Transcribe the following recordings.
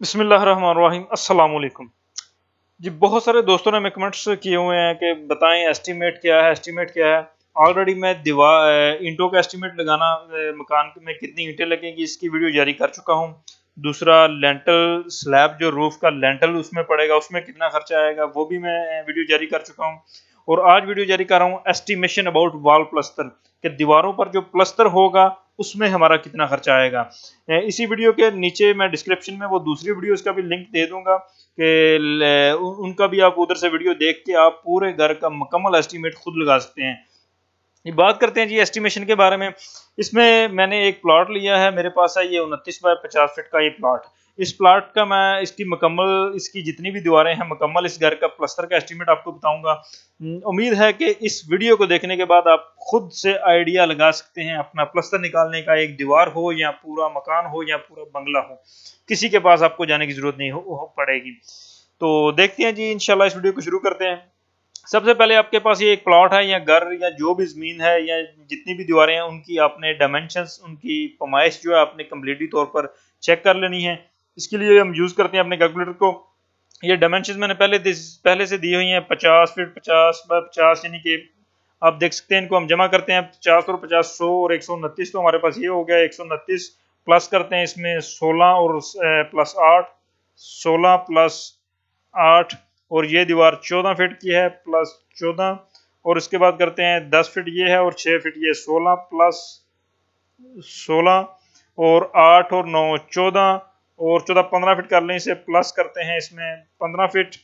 बिस्मिल्लाहिर्रहमानिर्रहीम अस्सलाम वालेकुम जी। बहुत सारे दोस्तों ने हमें कमेंट्स किए हुए हैं कि बताएं एस्टीमेट क्या है, एस्टीमेट क्या है। ऑलरेडी मैं दीवार ईंटों का एस्टीमेट लगाना, मकान में कितनी ईंटें लगेंगी इसकी वीडियो जारी कर चुका हूं। दूसरा लेंटल स्लैब जो रूफ का लेंटल उसमें पड़ेगा, उसमें कितना खर्चा आएगा वो भी मैं वीडियो जारी कर चुका हूं। और आज वीडियो जारी कर रहा हूं एस्टिमेशन अबाउट वॉल प्लस्तर, कि दीवारों पर जो प्लस्तर होगा उसमें हमारा कितना खर्चा आएगा। इसी वीडियो के नीचे मैं डिस्क्रिप्शन में वो दूसरी वीडियो का भी लिंक दे दूंगा कि उनका भी आप उधर से वीडियो देख के आप पूरे घर का मुकम्मल एस्टीमेट खुद लगा सकते हैं। ये बात करते हैं जी एस्टिमेशन के बारे में। इसमें मैंने एक प्लॉट लिया है, मेरे पास है ये 29 बाय 50 फीट का ये प्लॉट। इस प्लॉट का मैं इसकी जितनी भी दीवारें हैं मुकम्मल इस घर का प्लस्तर का एस्टीमेट आपको बताऊंगा। उम्मीद है कि इस वीडियो को देखने के बाद आप खुद से आइडिया लगा सकते हैं अपना प्लस्तर निकालने का। एक दीवार हो या पूरा मकान हो या पूरा बंगला हो, किसी के पास आपको जाने की जरूरत नहीं हो पड़ेगी। तो देखते हैं जी, इंशाल्लाह इस वीडियो को शुरू करते हैं। सबसे पहले आपके पास ये एक प्लॉट है या घर या जो भी ज़मीन है या जितनी भी दीवारें हैं, उनकी आपने डायमेंशंस, उनकी पैमाइश जो है आपने कम्प्लीटली तौर पर चेक कर लेनी है। इसके लिए हम यूज़ करते हैं अपने कैलकुलेटर को। ये डायमेंशंस मैंने पहले से दी हुई हैं 50 फीट 50 बाय 50, यानी कि आप देख सकते हैं। इनको हम जमा करते हैं 50 और 50 100 और 129, तो हमारे पास ये हो गया 129। प्लस करते हैं इसमें 16 और प्लस 8, 16 प्लस 8, और ये दीवार 14 फीट की है प्लस 14, और इसके बाद करते हैं 10 फीट ये है और 6 फीट ये 16 प्लस 16, और 8 और 9 14, और 14 15 फीट कर लें, इसे प्लस करते हैं इसमें 15 फीट,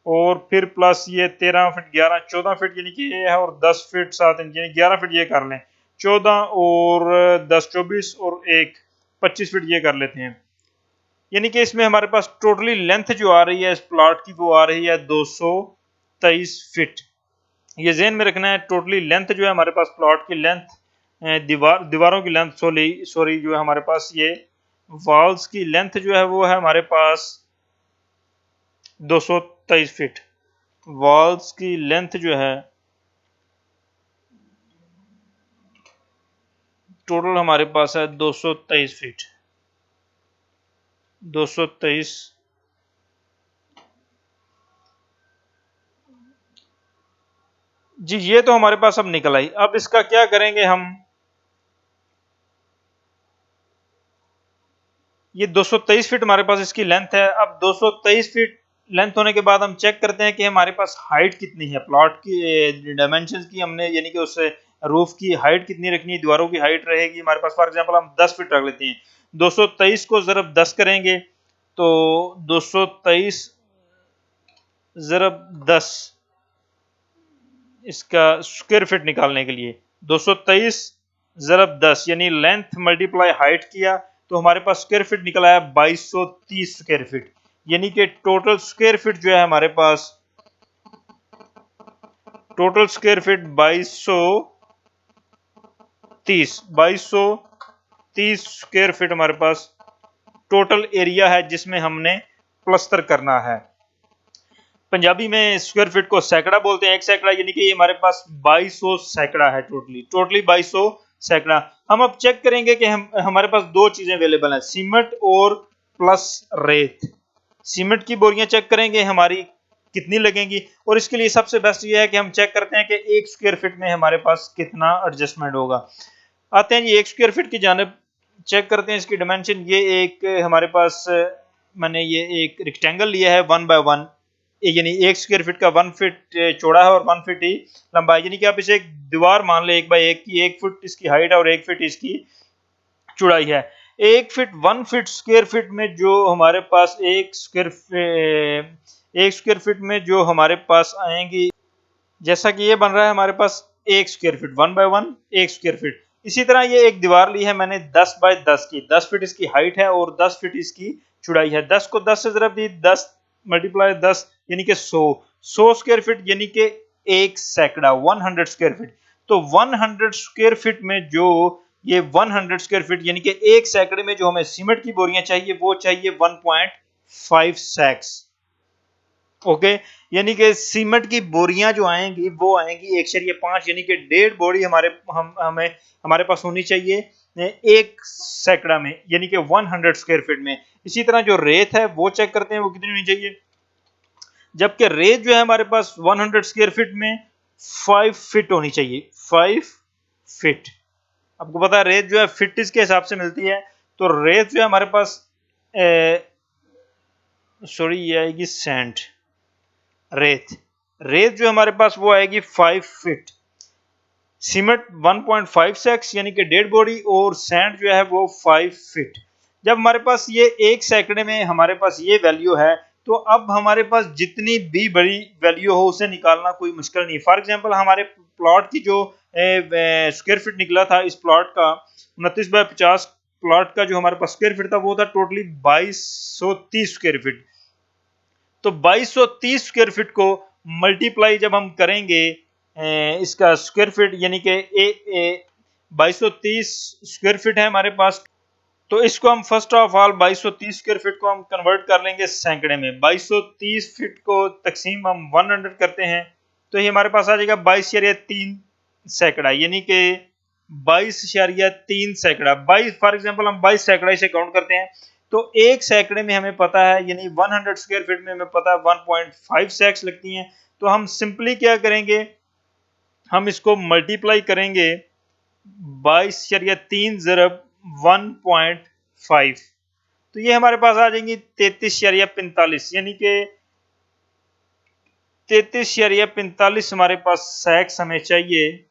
और फिर प्लस ये 13 फीट 11 14 फीट यानी कि ये है, और 10 फीट 7 इंच यानी 11 फीट ये कर लें। 14 और 10 24 और 1 25 फीट ये कर लेते हैं। यानी कि इसमें हमारे पास टोटली लेंथ जो आ रही है इस प्लॉट की वो आ रही है 223 फीट। ये ज़हन में रखना है, टोटली लेंथ जो है हमारे पास प्लॉट की लेंथ, दीवारों की लेंथ सॉरी जो है हमारे पास ये वॉल्स की लेंथ जो है वो है हमारे पास 223 फीट। वॉल्स की लेंथ जो है टोटल हमारे पास है 223 फीट। 223 जी, ये तो हमारे पास अब निकल आई। अब इसका क्या करेंगे हम, ये 223 फीट हमारे पास इसकी लेंथ है। अब 223 फीट लेंथ होने के बाद हम चेक करते हैं कि हमारे पास हाइट कितनी है प्लॉट की, डायमेंशंस की हमने, यानी कि उससे रूफ की हाइट कितनी रखनी है, दीवारों की हाइट रहेगी हमारे पास। फॉर एग्जांपल हम 10 फीट रख लेते हैं। 223 को ज़रब 10 करेंगे तो 223 ज़रब 10 इसका स्क्वायर फीट निकालने के लिए 223 ज़रब 10 यानी लेंथ मल्टीप्लाई हाइट किया तो हमारे पास स्क्वायर फीट निकला है 2230 स्क्वायर फीट। यानी कि टोटल स्क्वायर फीट जो है हमारे पास, total square feet 2230 square feet हमारे पास टोटल एरिया है जिसमें हमने प्लस्तर करना है। पंजाबी में स्क्वायर फीट को सैकड़ा बोलते हैं, एक सैकड़ा, यानी कि ये हमारे पास 2200 सैकड़ा है। टोटली 2200 सैकड़ा। हम अब चेक करेंगे कि हमारे पास दो चीजें अवेलेबल हैं, सीमेंट और प्लस रेत। सीमेंट की बोरियां चेक करेंगे हमारी कितनी लगेंगी, और इसके लिए सबसे बेस्ट ये है कि हम चेक करते हैं कि एक स्क्वायर फीट में हमारे पास कितना एडजस्टमेंट होगा। आते हैं जी एक स्क्वायर फीट की जानिब, चेक करते हैं इसकी डायमेंशन। ये एक हमारे पास मैंने ये एक रेक्टेंगल लिया है 1 बाय 1, यानी एक स्क्वायर फीट का 1 फीट चौड़ा है और 1 फीट ही लंबा है। यानी कि आप इसे एक दीवार मान ले 1 बाय 1 की, 1 फीट इसकी हाइट है और 1 फीट इसकी चौड़ाई है। 1 फीट 1 फीट स्क्वायर फीट में जो हमारे पास एक स्क्वायर फीट में जो हमारे पास आएंगी, जैसा कि ये बन रहा है हमारे पास एक स्क्वायर फीट 1 बाय 1 एक स्क्वायर फीट। इसी तरह ये एक दीवार ली है मैंने 10 बाय 10 की, 10 फीट इसकी हाइट है और 10 फीट इसकी चौड़ाई है। 10 को 10 से ज़रब दी, 10 मल्टीप्लाई 10 यानी कि 100 स्क्वायर फीट, यानी कि एक सैकड़ा 100 स्क्वायर फीट। तो 100 स्क्वायर फीट में जो ये 100 स्क्वायर फीट यानी कि एक सैकड़े में जो हमें सीमेंट की बोरियां चाहिए वो चाहिए 1.5 सैक्स। ओके, यानी कि सीमेंट की बोरियां जो आएंगी वो आएंगी 1.5, यानी कि 1.5 बोरी हमारे पास होनी चाहिए एक सैकड़ा में, यानी कि 100 स्क्वायर फीट में। इसी तरह जो रेत है वो चेक करते हैं वो कितनी होनी चाहिए, जबकि रेत जो है हमारे पास 100 स्क्वायर फीट में 5 फीट होनी चाहिए, 5 फीट। आपको पता है रेत जो है फिट के हिसाब से मिलती है, तो रेत जो है हमारे पास सॉरी ये आएगी सैंड, रेत जो हमारे पास वो आएगी 5 फीट, सीमेंट 1.56 यानी कि डेड बॉडी, और सैंड जो है वो 5 फीट। जब हमारे पास ये एक सैकड़े में हमारे पास ये वैल्यू है, तो अब हमारे पास जितनी भी बड़ी वैल्यू हो उसे निकालना कोई मुश्किल नहीं। फॉर एग्जांपल हमारे प्लॉट की जो स्क्वायर फीट निकला था इस प्लॉट का 29/50, प्लॉट का जो हमारे पास स्क्वायर फीट था वो था टोटली 2230 स्क्वायर फीट। तो 2230 स्क्वायर फीट को मल्टीप्लाई जब हम करेंगे इसका स्क्वायर फीट, यानी कि 2230 स्क्वायर फीट है हमारे पास, तो इसको हम first of all 2230 square feet को हम कन्वर्ट कर लेंगे सैकड़े में। 2230 फीट को तकसीम हम 100 करते हैं, तो ये हमारे पास आ जाएगा 22.3 सैकड़ा, यानी कि 22.3 सैकड़ा। 22 फॉर एग्जांपल हम 22 सैकड़ा इसे काउंट करते हैं, तो एक सैकड़े में हमें पता है, यानी 100 स्क्वायर फीट में हमें पता है 1.5 सैक्स लगती हैं। तो हम सिंपली क्या करेंगे, हम इसको मल्टीप्लाई करेंगे 22.3 ज़रब 1.5, तो ये हमारे पास आ जाएंगी 33.45, यानी कि 33.45 हमारे पास सैक्स हमें चाहिए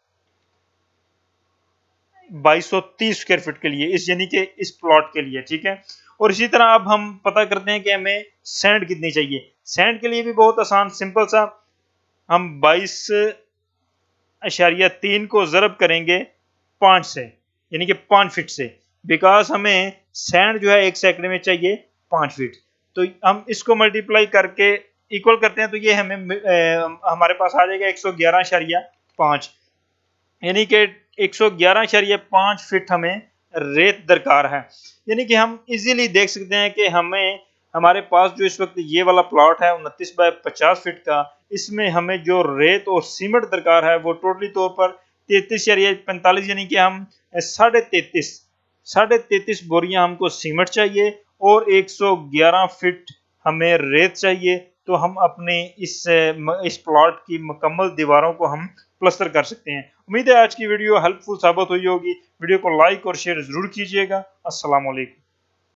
2230 स्क्वायर फीट के लिए, इस यानी कि इस प्लॉट के लिए, ठीक है। और इसी तरह अब हम पता करते हैं कि हमें सैंड कितनी चाहिए। सैंड के लिए भी बहुत आसान, सिंपल सा, हम 22.3 को ज़रब करेंगे 5 से, यानी कि 5 फीट से, बिकॉज हमें सैंड जो है एक सैकड़े में चाहिए 5 फीट। तो हम इसको मल्टीप्लाई करके इक्वल करते हैं, तो ये हमें हमारे पास आ जाएगा 111.5, यानी कि 111.5 फीट हमें रेत दरकार है। यानी कि हम इजीली देख सकते हैं कि हमारे पास जो इस वक्त ये वाला प्लॉट है 29/50 फीट का, इसमें हमें जो रेत और सीमेंट दरकार है वो टोटली तौर पर 33.45, यानी कि हम 33.5 बोरियां हमको सीमेंट चाहिए और 111 फीट हमें रेत चाहिए। तो हम अपने इस प्लॉट की मुकम्मल दीवारों को हम प्लस्तर कर सकते हैं। उम्मीद है आज की वीडियो हेल्पफुल साबित हुई होगी। वीडियो को लाइक और शेयर जरूर कीजिएगा। अस्सलाम वालेकुम।